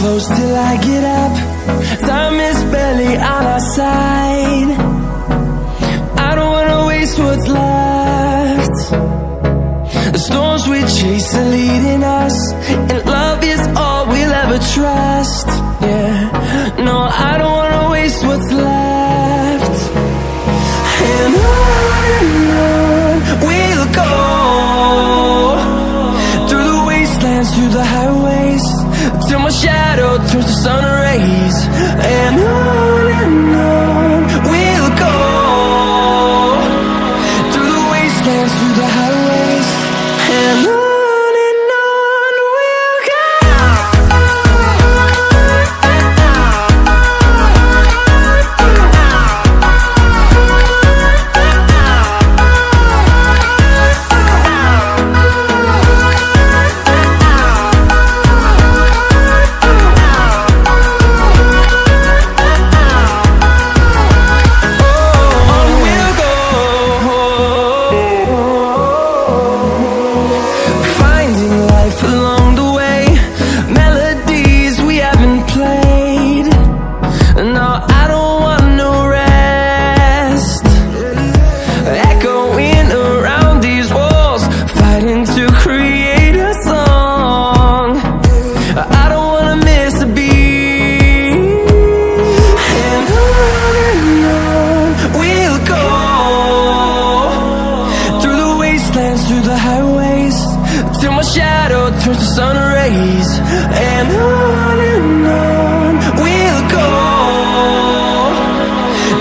close till I get up. Time is barely on our side. I don't wanna waste what's left. The storms we chase are leading us, and love is all we'll ever trust. Yeah, no, I don't wanna waste what's left. And on we'll go, through the wastelands, through the highways, till my shadow turns to sun rays. And on we'll go, through the wastelands, through the highways, and on we'll go. Through the highways, till my shadow turns to sun rays. And on we'll go,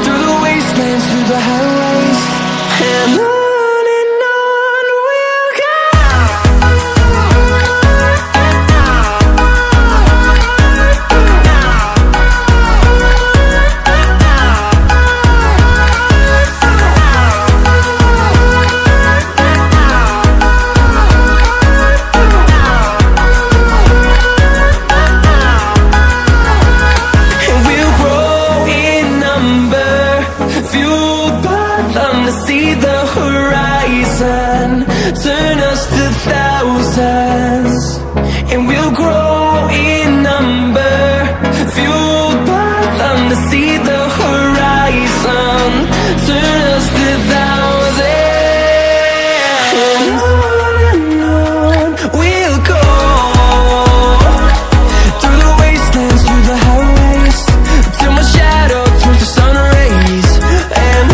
through the wastelands, through the highways, and on we'll go. See the horizon, turn us to thousands, and we'll grow in number, fueled by them to see the horizon, turn us to thousands. And on we'll go, through the wastelands, through the highways, till my shadow turns to sun rays. And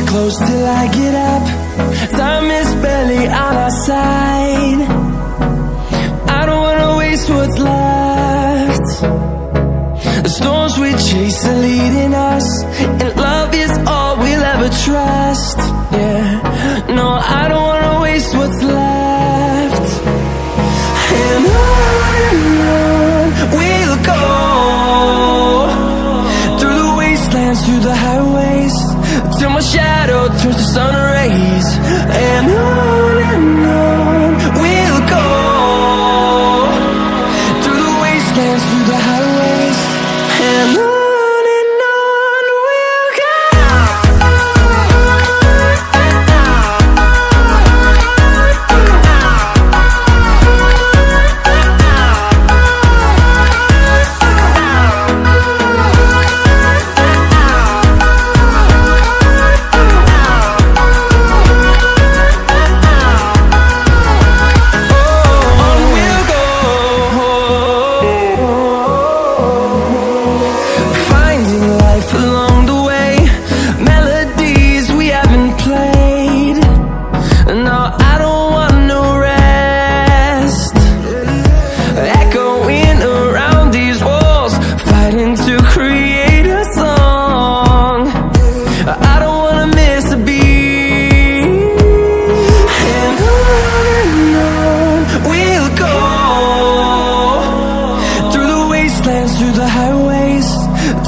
close till I get up. Time is barely on our side. I don't wanna waste what's left. The storms we chase are leading us, and love is all we'll ever trust. Yeah, no, I don't wanna waste what's left. And on we'll go, through the wastelands, through the highways, till my shadow turns to sun rays. And on we'll go, through the wastelands, through the highways, and on we'll go.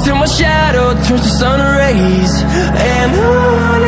Till my shadow turns to sun rays. And on